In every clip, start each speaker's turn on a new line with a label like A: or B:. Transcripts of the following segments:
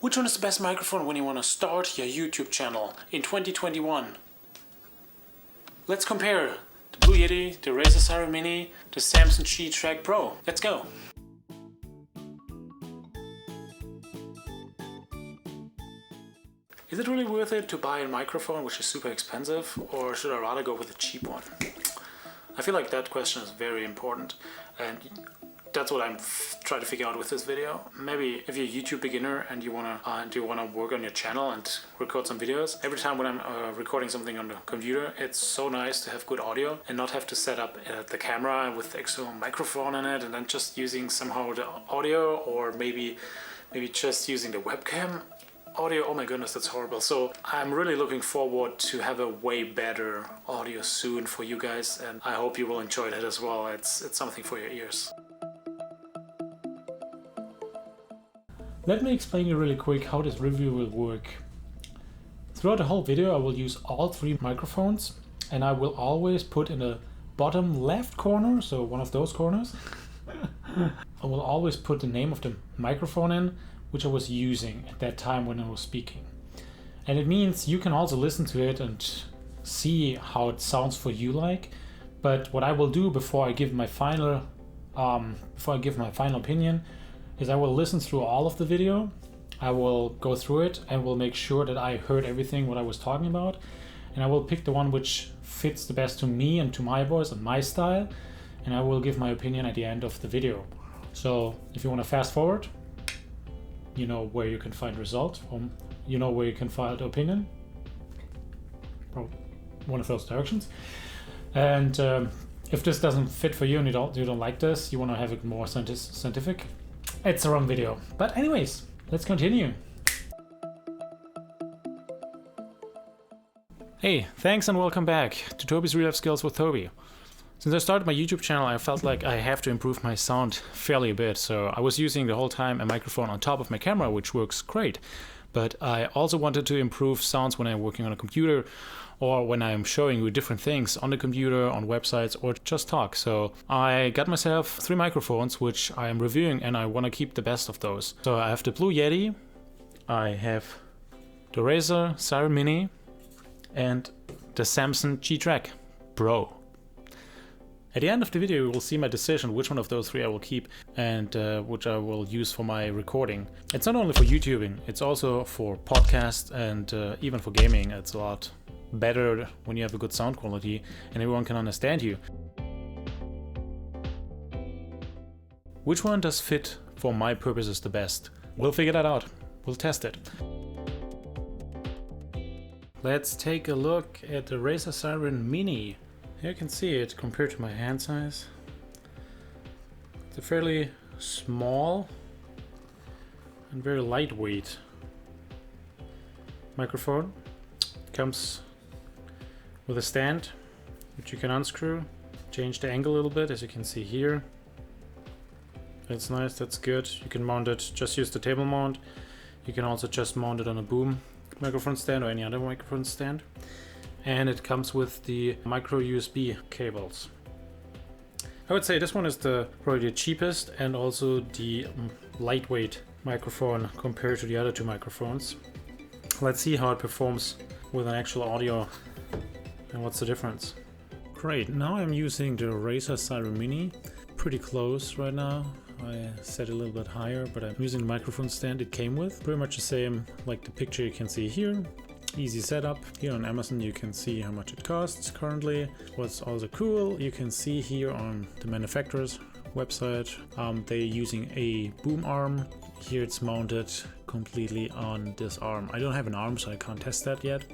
A: Which one is the best microphone when you want to start your YouTube channel in 2021? Let's compare the Blue Yeti, the Razer Seiren Mini, the Samson G-Track Pro. Let's go! Is it really worth it to buy a microphone which is super expensive, or should I rather go with a cheap one? I feel like that question is very important, and that's what I'm trying to figure out with this video. Maybe if you're a YouTube beginner and you wanna work on your channel and record some videos, every time when I'm recording something on the computer, it's so nice to have good audio and not have to set up the camera with the external microphone in it and then just using somehow the audio, or maybe just using the webcam audio. Oh my goodness, that's horrible. So I'm really looking forward to have a way better audio soon for you guys, and I hope you will enjoy that as well. It's something for your ears. Let me explain you really quick how this review will work. Throughout the whole video I will use all three microphones, and I will always put in the bottom left corner, so one of those corners, I will always put the name of the microphone in, which I was using at that time when I was speaking. And it means you can also listen to it and see how it sounds for you like. But what I will do before I give my final opinion is I will listen through all of the video. I will go through it and will make sure that I heard everything what I was talking about, and I will pick the one which fits the best to me and to my voice and my style, and I will give my opinion at the end of the video. So if you want to fast forward, you know where you can find result, or you know where you can find the opinion, or one of those directions. And if this doesn't fit for you and you don't like this, you want to have it more scientific, it's the wrong video. But anyways, let's continue. Hey, thanks and welcome back to Toby's Real Life Skills with Toby. Since I started my YouTube channel, I felt like I have to improve my sound fairly a bit, so I was using the whole time a microphone on top of my camera, which works great. But I also wanted to improve sounds when I'm working on a computer, or when I'm showing you different things on the computer, on websites, or just talk. So I got myself three microphones, which I am reviewing, and I want to keep the best of those. So I have the Blue Yeti, I have the Razer Seiren Mini, and the Samson G-Track Pro. At the end of the video you will see my decision which one of those three I will keep and which I will use for my recording. It's not only for YouTubing, it's also for podcasts and even for gaming. It's a lot better when you have a good sound quality and everyone can understand you. Which one does fit for my purposes the best? We'll figure that out. We'll test it. Let's take a look at the Razer Seiren Mini. Here you can see it compared to my hand size. It's a fairly small and very lightweight microphone. It comes with a stand which you can unscrew, change the angle a little bit, as you can see here. That's nice, that's good. You can mount it, just use the table mount. You can also just mount it on a boom microphone stand or any other microphone stand. And it comes with the micro USB cables. I would say this one is probably the cheapest and also the lightweight microphone compared to the other two microphones. Let's see how it performs with an actual audio and what's the difference. Great, now I'm using the Razer Seiren Mini. Pretty close right now. I set it a little bit higher, but I'm using the microphone stand it came with. Pretty much the same like the picture you can see here. Easy setup. Here on Amazon you can see how much it costs currently. What's also cool, you can see here on the manufacturer's website, they're using a boom arm. Here it's mounted completely on this arm. I don't have an arm, so I can't test that yet.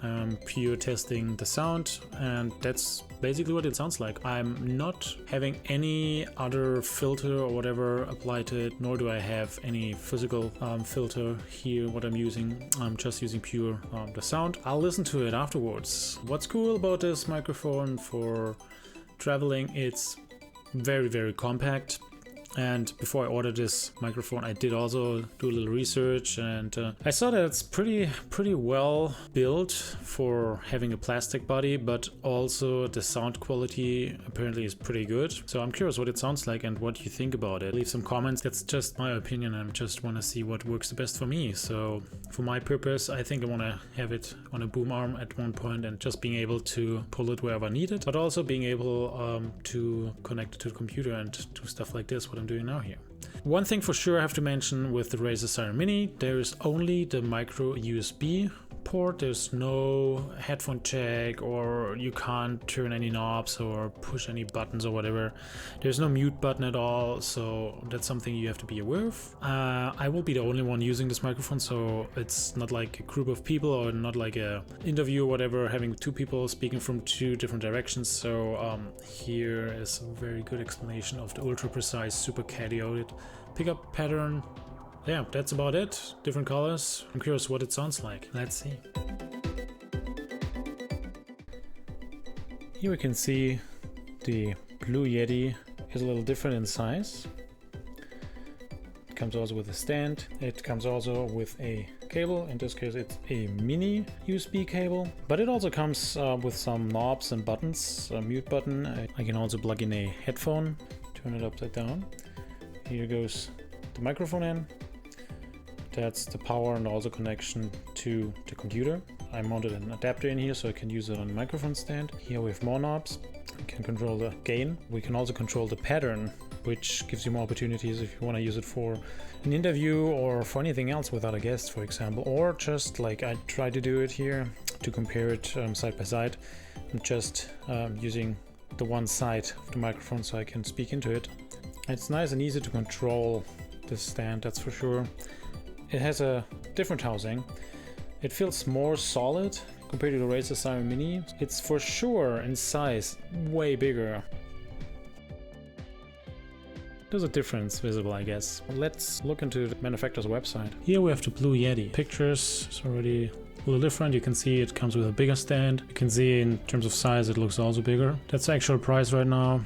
A: I'm pure testing the sound, and that's basically what it sounds like. I'm not having any other filter or whatever applied to it, nor do I have any physical filter here what I'm using. I'm just using pure the sound. I'll listen to it afterwards. What's cool about this microphone for traveling, it's very, very compact. And before I ordered this microphone, I did also do a little research, and I saw that it's pretty well built for having a plastic body, but also the sound quality apparently is pretty good. So I'm curious what it sounds like and what you think about it. Leave some comments. That's just my opinion. I just want to see what works the best for me. So for my purpose, I think I want to have it on a boom arm at one point and just being able to pull it wherever needed, but also being able to connect it to the computer and do stuff like this, what I'm doing now here. One thing for sure I have to mention with the Razer Seiren Mini, there is only the micro USB port. There's no headphone jack, or you can't turn any knobs or push any buttons or whatever. There's no mute button at all, so that's something you have to be aware of. I will be the only one using this microphone, so it's not like a group of people or not like a interview or whatever, having two people speaking from two different directions. So here is a very good explanation of the ultra precise, super cardioid pickup pattern. Yeah, that's about it. Different colors. I'm curious what it sounds like. Let's see. Here we can see the Blue Yeti is a little different in size. It comes also with a stand. It comes also with a cable. In this case, it's a mini USB cable, but it also comes with some knobs and buttons, a mute button. I can also plug in a headphone, turn it upside down. Here goes the microphone in. That's the power and also connection to the computer. I mounted an adapter in here so I can use it on the microphone stand. Here we have more knobs. We can control the gain. We can also control the pattern, which gives you more opportunities if you want to use it for an interview or for anything else without a guest, for example, or just like I try to do it here to compare it side by side. I'm just using the one side of the microphone so I can speak into it. It's nice and easy to control this stand, that's for sure. It has a different housing. It feels more solid compared to the Razer Seiren Mini. It's for sure in size way bigger. There's a difference visible, I guess. Let's look into the manufacturer's website. Here we have the Blue Yeti. Pictures, it's already a little different. You can see it comes with a bigger stand. You can see in terms of size it looks also bigger. That's the actual price right now.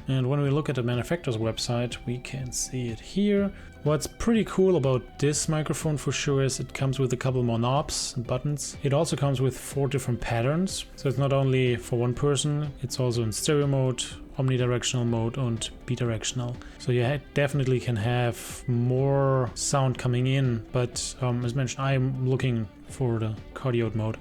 A: And when we look at the manufacturer's website, we can see it here. What's pretty cool about this microphone for sure is it comes with a couple more knobs and buttons. It also comes with 4 different patterns. So it's not only for one person, it's also in stereo mode, omnidirectional mode and bidirectional. So you definitely can have more sound coming in, but as mentioned, I'm looking for the cardioid mode,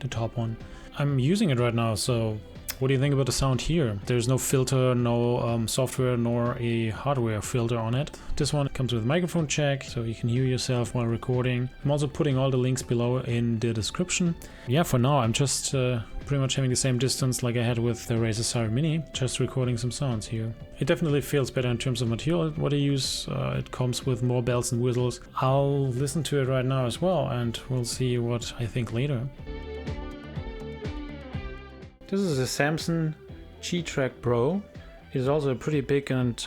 A: the top one. I'm using it right now, so what do you think about the sound here? There's no filter, no software, nor a hardware filter on it. This one comes with a microphone jack, so you can hear yourself while recording. I'm also putting all the links below in the description. Yeah, for now I'm just pretty much having the same distance like I had with the Razer Seiren Mini, just recording some sounds here. It definitely feels better in terms of material, what I use. It comes with more bells and whistles. I'll listen to it right now as well, and we'll see what I think later. This is a Samson G-Track Pro. It is also a pretty big and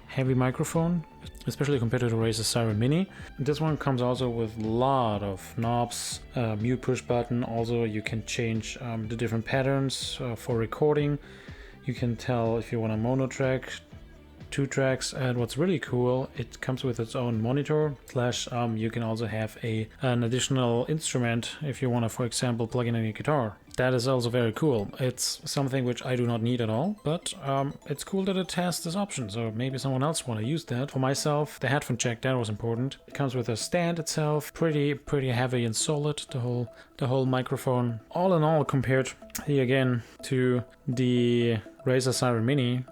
A: heavy microphone, especially compared to the Razer Seiren Mini. This one comes also with a lot of knobs, mute push button. Also you can change the different patterns for recording. You can tell if you want a mono track, 2 tracks, and what's really cool, it comes with its own monitor slash you can also have an additional instrument if you want to, for example, plug in a guitar. That is also very cool. It's something which I do not need at all, but it's cool that it has this option, so maybe someone else want to use that. For myself, the headphone jack, that was important. It comes with a stand itself, pretty heavy and solid, the whole microphone. All in all, compared here again to the Razer Seiren Mini,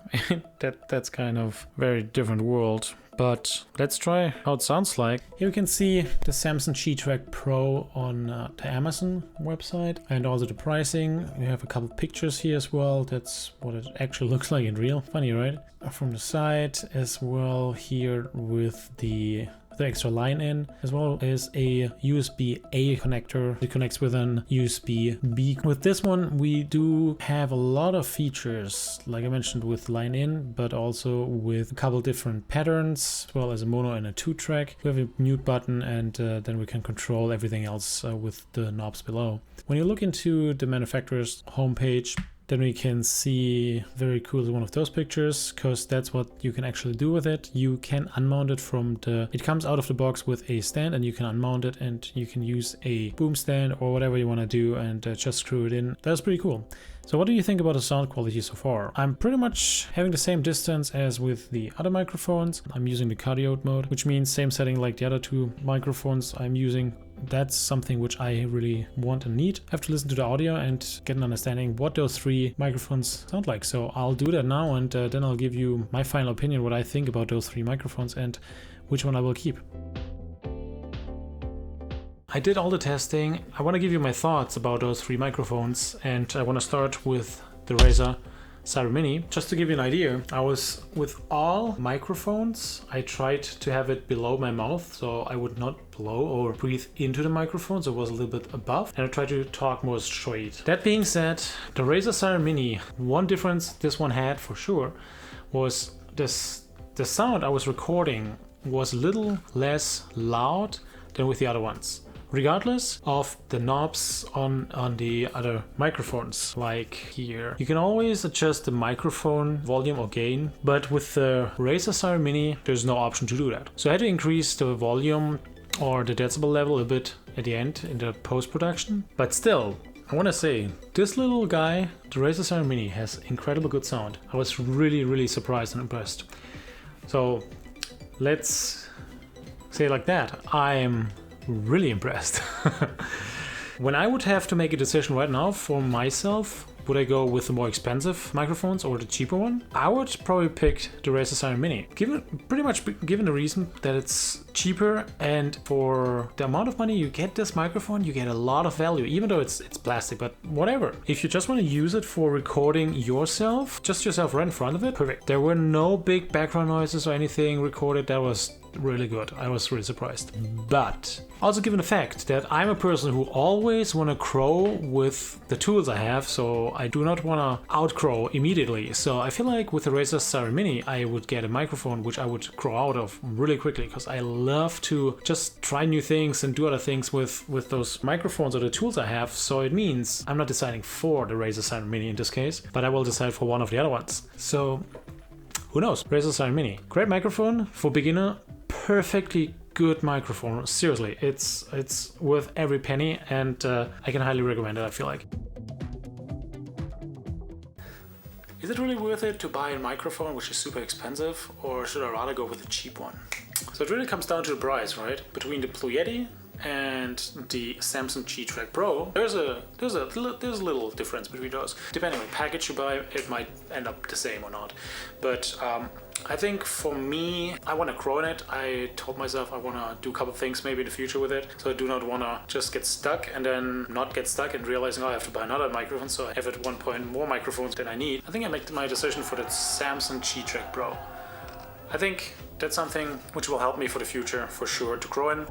A: that's kind of very different world. But let's try how it sounds like. Here you can see the Samson G-Track Pro on the Amazon website and also the pricing. We have a couple pictures here as well. That's what it actually looks like in real. Funny, right? From the side as well here with the extra line in, as well as a USB-A connector. It connects with an USB-B. With this one, we do have a lot of features, like I mentioned, with line in, but also with a couple different patterns, as well as a mono and a 2-track. We have a mute button, and then we can control everything else with the knobs below. When you look into the manufacturer's homepage, then we can see very cool one of those pictures, because that's what you can actually do with it. You can unmount it from it comes out of the box with a stand, and you can unmount it and you can use a boom stand or whatever you want to do and just screw it in. That's pretty cool. So what do you think about the sound quality so far? I'm pretty much having the same distance as with the other microphones. I'm using the cardioid mode, which means same setting like the other two microphones I'm using. That's something which I really want and need. I have to listen to the audio and get an understanding what those three microphones sound like. So I'll do that now, and then I'll give you my final opinion, what I think about those three microphones and which one I will keep. I did all the testing. I want to give you my thoughts about those three microphones, and I want to start with the Razer Seiren Mini. Just to give you an idea, I was with all microphones, I tried to have it below my mouth, so I would not blow or breathe into the microphone, so it was a little bit above, and I tried to talk more straight. That being said, the Razer Seiren Mini, one difference this one had for sure was the sound I was recording was a little less loud than with the other ones, regardless of the knobs on the other microphones. Like here, you can always adjust the microphone volume or gain, but with the Razer Seiren Mini there's no option to do that. So I had to increase the volume or the decibel level a bit at the end in the post-production, but still, I want to say, this little guy, the Razer Seiren Mini, has incredible good sound. I was really surprised and impressed. So let's say it like that, I'm really impressed. When I would have to make a decision right now for myself, would I go with the more expensive microphones or the cheaper one? I would probably pick the Razer Seiren Mini. Given the reason that it's cheaper, and for the amount of money you get this microphone, you get a lot of value, even though it's plastic, but whatever. If you just want to use it for recording yourself, just yourself right in front of it, perfect. There were no big background noises or anything recorded. That was really good. I was really surprised. But also given the fact that I'm a person who always want to crow with the tools I have, so I do not want to outcrow immediately. So I feel like with the Razer Seiren Mini, I would get a microphone which I would crow out of really quickly, because I love to just try new things and do other things with those microphones or the tools I have. So it means I'm not deciding for the Razer Seiren Mini in this case, but I will decide for one of the other ones. So who knows? Razer Seiren Mini, great microphone for beginner, perfectly good microphone. Seriously, it's worth every penny, and I can highly recommend it, I feel like. Is it really worth it to buy a microphone which is super expensive, or should I rather go with a cheap one? So it really comes down to the price, right? Between the Blue Yeti and the Samson G-Track Pro, there's a little difference between those. Depending on the package you buy, it might end up the same or not. But I think for me, I want to grow in it. I told myself I want to do a couple things maybe in the future with it. So I do not want to just get stuck and then not get stuck and realizing, oh, I have to buy another microphone. So I have at one point more microphones than I need. I think I made my decision for the Samson G-Track Pro. I think that's something which will help me for the future, for sure, to grow in.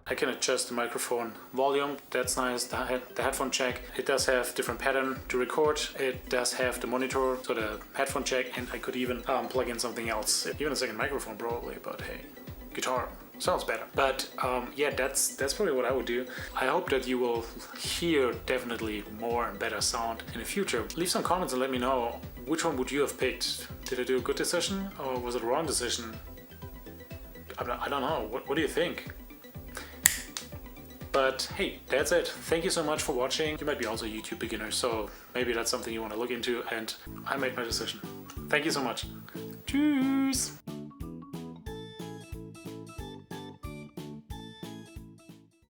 A: I can adjust the microphone volume, that's nice, the headphone jack. It does have different pattern to record. It does have the monitor, so the headphone jack, and I could even plug in something else. Even a second microphone probably, but hey, guitar sounds better. But yeah, that's probably what I would do. I hope that you will hear definitely more and better sound in the future. Leave some comments and let me know, which one would you have picked? Did I do a good decision or was it a wrong decision? I don't know, what do you think? But hey, that's it. Thank you so much for watching. You might be also a YouTube beginner, so maybe that's something you want to look into, and I made my decision. Thank you so much. Tschüss!